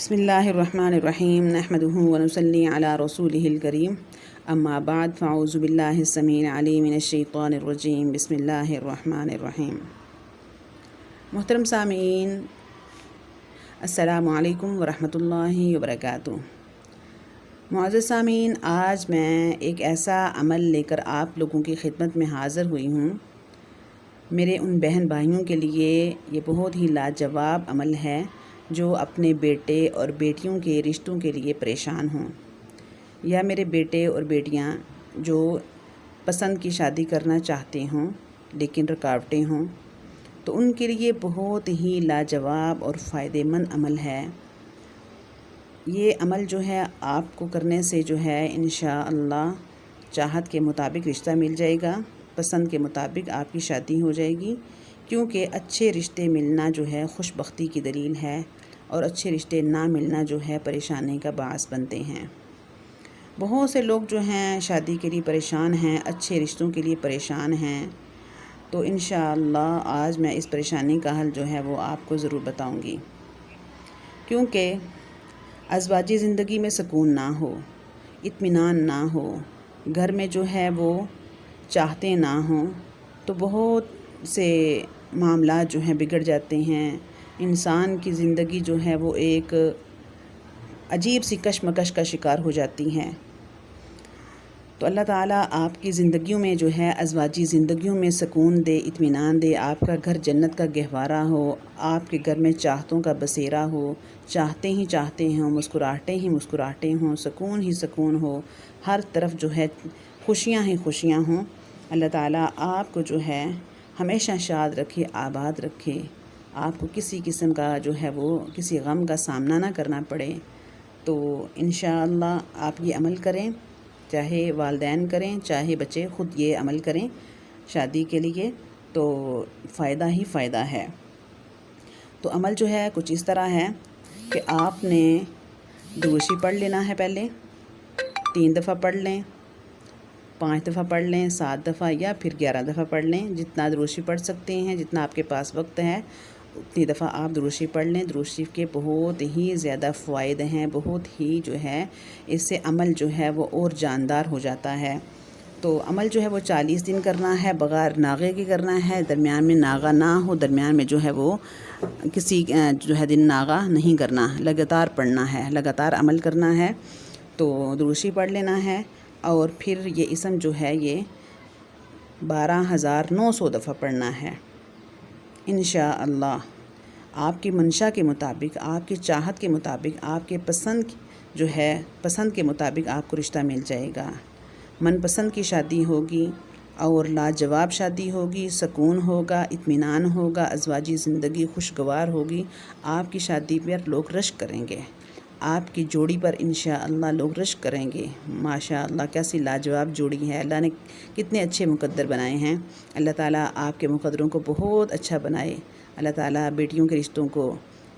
بسم اللہ الرحمن الرحیم نحمده ونصلی علی رسولہ الکریم اما بعد فاعوذ باللہ السمیع العلیم من الشیطان الرجیم بسم اللہ الرحمن الرحیم۔ محترم سامعین، السلام علیکم ورحمۃ اللہ وبرکاتہ۔ معزز سامعین، آج میں ایک ایسا عمل لے کر آپ لوگوں کی خدمت میں حاضر ہوئی ہوں۔ میرے ان بہن بھائیوں کے لیے یہ بہت ہی لاجواب عمل ہے جو اپنے بیٹے اور بیٹیوں کے رشتوں کے لیے پریشان ہوں، یا میرے بیٹے اور بیٹیاں جو پسند کی شادی کرنا چاہتے ہوں لیکن رکاوٹیں ہوں، تو ان کے لیے بہت ہی لاجواب اور فائدہ مند عمل ہے۔ یہ عمل جو ہے آپ کو کرنے سے جو ہے انشاءاللہ چاہت کے مطابق رشتہ مل جائے گا، پسند کے مطابق آپ کی شادی ہو جائے گی، کیونکہ اچھے رشتے ملنا جو ہے خوش بختی کی دلیل ہے، اور اچھے رشتے نہ ملنا جو ہے پریشانی کا باعث بنتے ہیں۔ بہت سے لوگ جو ہیں شادی کے لیے پریشان ہیں، اچھے رشتوں کے لیے پریشان ہیں، تو انشاءاللہ آج میں اس پریشانی کا حل جو ہے وہ آپ کو ضرور بتاؤں گی۔ کیونکہ ازواجی زندگی میں سکون نہ ہو، اطمینان نہ ہو، گھر میں جو ہے وہ چاہتے نہ ہوں، تو بہت سے معاملات جو ہیں بگڑ جاتے ہیں۔ انسان کی زندگی جو ہے وہ ایک عجیب سی کشمکش کا شکار ہو جاتی ہیں۔ تو اللہ تعالیٰ آپ کی زندگیوں میں جو ہے ازواجی زندگیوں میں سکون دے، اطمینان دے، آپ کا گھر جنت کا گہوارہ ہو، آپ کے گھر میں چاہتوں کا بسیرا ہو، چاہتے ہوں، مسکراہٹیں ہوں، سکون ہی سکون ہو، ہر طرف جو ہے خوشیاں ہی خوشیاں ہوں۔ اللہ تعالیٰ آپ کو جو ہے ہمیشہ شاد رکھے، آباد رکھے، آپ کو کسی قسم کا جو ہے وہ کسی غم کا سامنا نہ کرنا پڑے۔ تو انشاءاللہ آپ یہ عمل کریں، چاہے والدین کریں، چاہے بچے خود یہ عمل کریں شادی کے لیے، تو فائدہ ہی فائدہ ہے۔ تو عمل جو ہے کچھ اس طرح ہے کہ آپ نے دروشی پڑھ لینا ہے، پہلے 3 دفعہ پڑھ لیں، 5 دفعہ پڑھ لیں، 7 دفعہ یا پھر 11 دفعہ پڑھ لیں، جتنا دروشی پڑھ سکتے ہیں، جتنا آپ کے پاس وقت ہے اتنی دفعہ آپ دروشی پڑھ لیں۔ دروشی کے بہت ہی زیادہ فوائد ہیں، بہت ہی جو ہے اس سے عمل جو ہے وہ اور جاندار ہو جاتا ہے۔ تو عمل جو ہے وہ 40 دن کرنا ہے، بغیر ناغے کے کرنا ہے، درمیان میں ناغا نہ ہو، درمیان میں جو ہے وہ کسی جو ہے دن ناغا نہیں کرنا، لگاتار پڑھنا ہے، لگاتار عمل کرنا ہے۔ تو دروشی پڑھ لینا ہے، اور پھر یہ اسم جو ہے یہ 12,900 دفعہ پڑھنا ہے انشاءاللہ۔ آپ کی منشا کے مطابق، آپ کی چاہت کے مطابق، آپ کے پسند کے مطابق آپ کو رشتہ مل جائے گا۔ من پسند کی شادی ہوگی اور لاجواب شادی ہوگی، سکون ہوگا، اطمینان ہوگا، ازواجی زندگی خوشگوار ہوگی۔ آپ کی شادی پر لوگ رشک کریں گے، آپ کی جوڑی پر انشاءاللہ لوگ رشک کریں گے۔ ماشاءاللہ کیسی لاجواب جوڑی ہے، اللہ نے کتنے اچھے مقدر بنائے ہیں۔ اللہ تعالیٰ آپ کے مقدروں کو بہت اچھا بنائے، اللہ تعالیٰ بیٹیوں کے رشتوں کو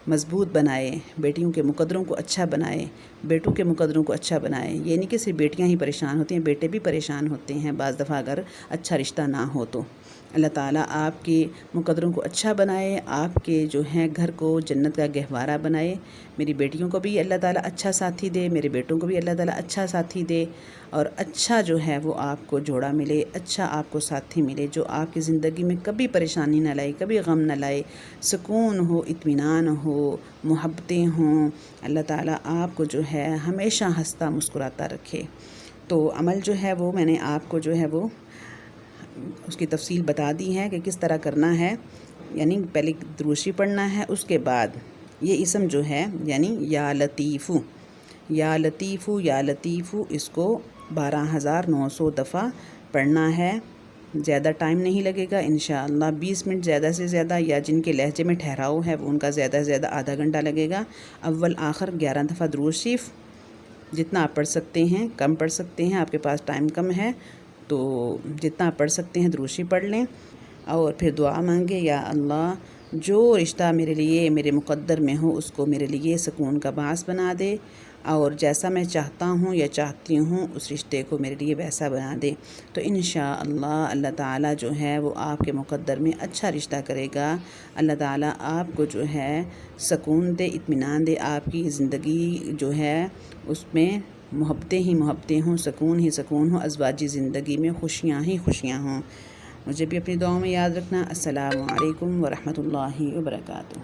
مضبوط بنائے، بیٹیوں کے مقدروں کو اچھا بنائے، بیٹوں کے مقدروں کو اچھا بنائے۔ یہ نہیں کہ صرف بیٹیاں ہی پریشان ہوتی ہیں، بیٹے بھی پریشان ہوتے ہیں بعض دفعہ اگر اچھا رشتہ نہ ہو تو۔ اللہ تعالیٰ آپ کے مقدروں کو اچھا بنائے، آپ کے جو ہیں گھر کو جنت کا گہوارہ بنائے۔ میری بیٹیوں کو بھی اللہ تعالیٰ اچھا ساتھی دے، میرے بیٹوں کو بھی اللہ تعالیٰ اچھا ساتھی دے، اور اچھا جو ہے وہ آپ کو جوڑا ملے، اچھا آپ کو ساتھی ملے جو آپ کی زندگی میں کبھی پریشانی نہ لائے، کبھی غم نہ لائے، سکون ہو، اطمینان ہو، محبتیں ہوں۔ اللہ تعالیٰ آپ کو جو ہے ہمیشہ ہنستا مسکراتا رکھے۔ تو عمل جو ہے وہ میں نے آپ کو جو ہے وہ اس کی تفصیل بتا دی ہے کہ کس طرح کرنا ہے۔ یعنی پہلے دروشی پڑھنا ہے، اس کے بعد یہ اسم جو ہے یعنی یا لطیفو، یا لطیفو، یا لطیفو، اس کو 12,900 دفعہ پڑھنا ہے۔ زیادہ ٹائم نہیں لگے گا انشاءاللہ، 20 منٹ زیادہ سے زیادہ، یا جن کے لہجے میں ٹھہراؤ ہے وہ ان کا زیادہ سے زیادہ آدھا گھنٹہ لگے گا۔ اول آخر 11 دفعہ درود شریف، جتنا آپ پڑھ سکتے ہیں، کم پڑھ سکتے ہیں، آپ کے پاس ٹائم کم ہے تو جتنا آپ پڑھ سکتے ہیں درود شریف پڑھ لیں، اور پھر دعا مانگے، یا اللہ جو رشتہ میرے لیے میرے مقدر میں ہو اس کو میرے لیے سکون کا باعث بنا دے، اور جیسا میں چاہتا ہوں یا چاہتی ہوں اس رشتے کو میرے لیے ویسا بنا دے۔ تو انشاءاللہ اللہ تعالیٰ جو ہے وہ آپ کے مقدر میں اچھا رشتہ کرے گا۔ اللہ تعالیٰ آپ کو جو ہے سکون دے، اطمینان دے، آپ کی زندگی جو ہے اس میں محبتیں ہی محبتیں ہوں، سکون ہی سکون ہوں، ازواجی زندگی میں خوشیاں ہی خوشیاں ہوں۔ مجھے بھی اپنی دعاؤں میں یاد رکھنا۔ السلام علیکم ورحمۃ اللہ وبرکاتہ۔